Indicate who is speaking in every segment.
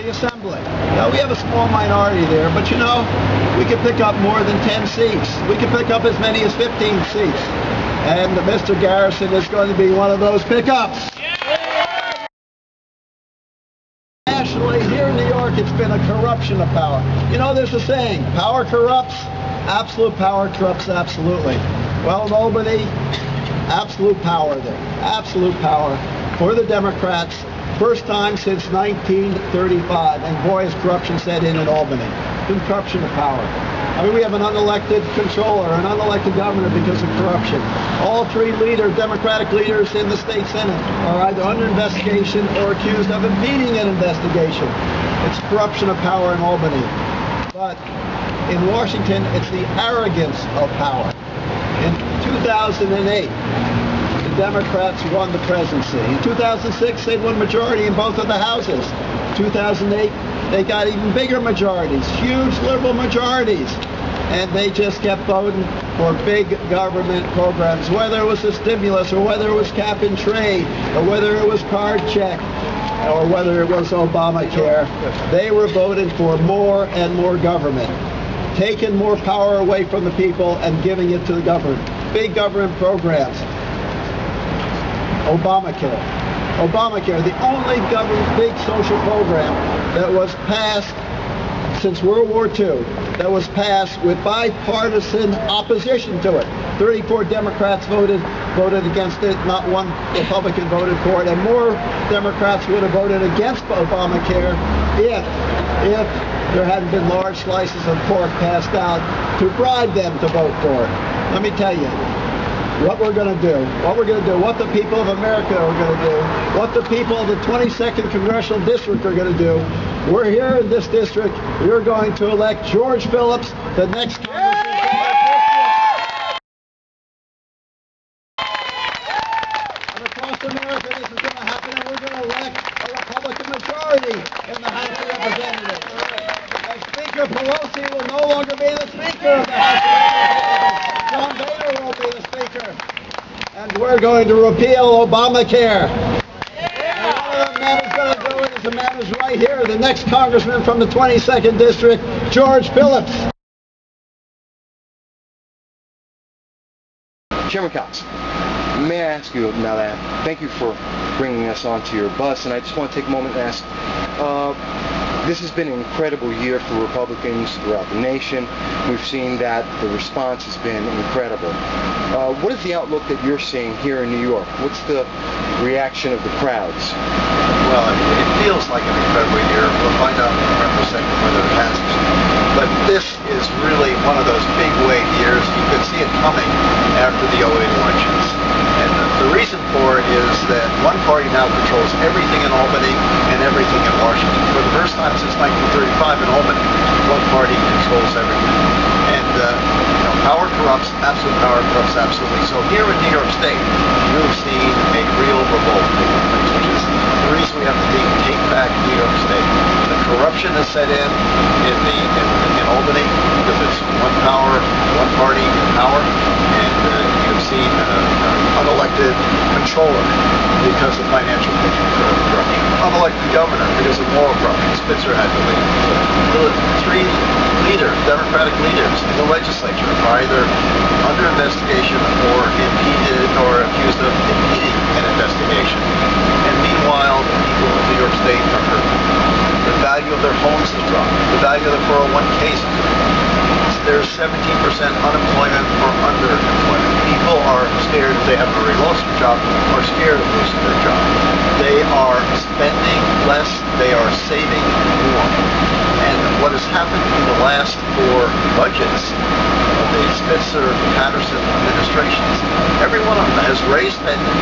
Speaker 1: the Assembly. Now, we have a small minority there, but you know, we can pick up more than 10 seats. We can pick up as many as 15 seats. And Mr. Garrison is going to be one of those pickups. Nationally, here in New York, it's been a corruption of power. You know, there's a saying, power corrupts, absolute power corrupts absolutely. Well, in Albany, absolute power there. Absolute power for the Democrats. First time since 1935, and boy, has corruption set in Albany. Been corruption of power. I mean, we have an unelected controller, an unelected governor because of corruption. All three Democratic leaders in the state Senate are either under investigation or accused of impeding an investigation. It's corruption of power in Albany. But in Washington, it's the arrogance of power. In 2008, the Democrats won the presidency. In 2006, they won majority in both of the houses. 2008, they got even bigger majorities, huge liberal majorities. And they just kept voting for big government programs, whether it was a stimulus or whether it was cap and trade or whether it was card check or whether it was Obamacare. They were voting for more and more government, taking more power away from the people and giving it to the government. Big government programs. Obamacare, the only government big social program that was passed since World War II, that was passed with bipartisan opposition to it. 34 Democrats voted against it, not one Republican voted for it, and more Democrats would have voted against Obamacare if there hadn't been large slices of pork passed out to bribe them to vote for it. Let me tell you what we're going to do, what the people of America are going to do, what the people of the 22nd Congressional District are going to do. We're here in this district. We're going to elect George Phillips, the next Congressman. And across America, this is going to happen, and we're going to elect a Republican majority in the House of Representatives. And Speaker Pelosi will no longer be the Speaker of the House of Representatives. John Boehner will be the Speaker. And we're going to repeal Obamacare. And one of the men who's going to do it is the man who's right here, the next congressman from the 22nd District, George Phillips.
Speaker 2: Chairman Cox, may I ask you now that, thank you for bringing us onto your bus, and I just want to take a moment and ask, this has been an incredible year for Republicans throughout the nation. We've seen that the response has been incredible. What is the outlook that you're seeing here in New York? What's the reaction of the crowds?
Speaker 3: Well, it feels like an incredible year. We'll find out in a second whether it has. But this is really one of those big wave years. You could see it coming after the 08 elections. And the reason for it is that one party now controls everything in Albany and everything in Washington. For the first time since 1935 in Albany, one party controls everything. And power corrupts, absolute power corrupts absolutely. So here in New York State, you've seen a real revolt, which is the reason we have to take back New York State. The corruption has set in Albany because it's one power, one party in power, and you've seen an unelected controller because of financial corruption, unelected governor because of moral corruption. Spitzer had to leave. So the three Democratic leaders in the legislature are either under investigation or impeded or accused of impeding an investigation. And meanwhile, the people of New York State are hurting. The value of their homes has dropped. The value of their 401ks has dropped. There's 17% unemployment or underemployment. People are scared if they haven't already lost their job, are scared of losing their job. They are spending less, they are saving more. And what has happened in the last four budgets of the Spitzer-Patterson administrations, every one of them has raised spending,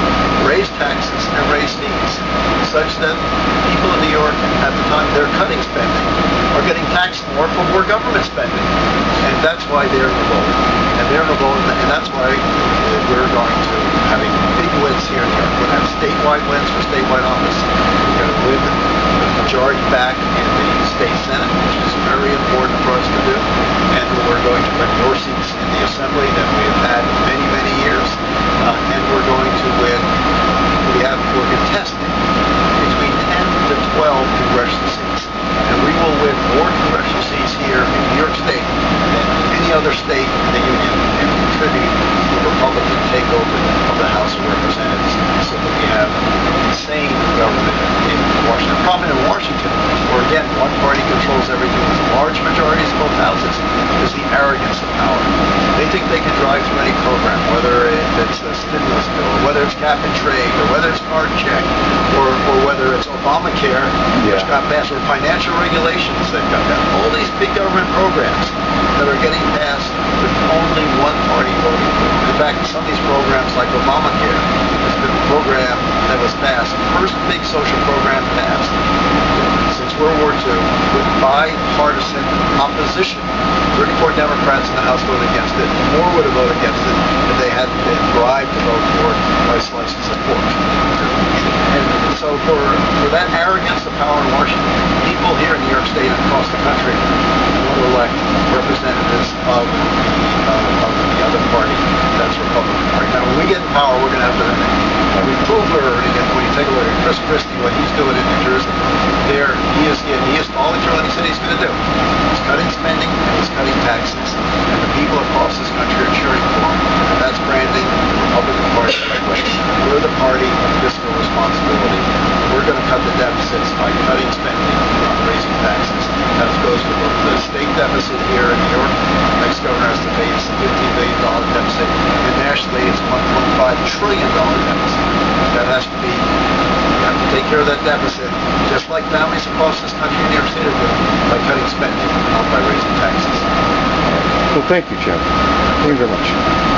Speaker 3: raised taxes, and raised fees, such that people in New York, at the time they're cutting spending, are getting taxed more for more government spending. And that's why they're in revolt. And they're in revolt, and that's why we're going to having big wins here in New York. We're going to have statewide wins for statewide office. We're going to win the majority back in the state Senate, which is very important for us to do. And we're going to win more seats in the Assembly than we have had in many, many years. And we're going to win, we're contesting between 10 to 12 congressional seats. other state in the union can contribute to the Republican takeover of the House of Representatives so that we have insane government in Washington. The problem in Washington, where again, one party controls everything with large majorities in both houses, is the arrogance of power. They think they can drive through any program, whether it's a stimulus bill, or whether it's cap and trade, or whether it's card check, or whether it's Obamacare, which got passed, or financial regulations that got passed. All these big government programs that are getting passed with only one party voting for them. In fact, some of these programs, like Obamacare, has been a program that was passed, first big social program passed since World War II, with bipartisan opposition. 34 Democrats in the House voted against it. More would have voted against it if they hadn't been bribed to vote for it by slices of pork. And so for that arrogance of power in Washington, people here in New York State and across the country want to elect representatives of the other party, that's Republican Party. Now, when we get in power, we're going to have to, we proved we're earning it. When you take a look at Chris Christie, what he's doing in New Jersey, he is following through what he said he's going to do. He's cutting spending and he's cutting taxes. And the people across this country are cheering for him. And that's branding the Republican Party that way. We're the party of fiscal responsibility. We're going to cut the deficits by cutting spending and raising taxes. That goes with the state deficit here in New York. The next governor has to pay us a $15 billion deficit. And nationally, it's $1.5 trillion deficit. That has to be, you have to take care of that deficit, just like families across this country in New York State are doing, by cutting spending, not by raising taxes.
Speaker 2: Well, thank you, Chairman. Thank you very much.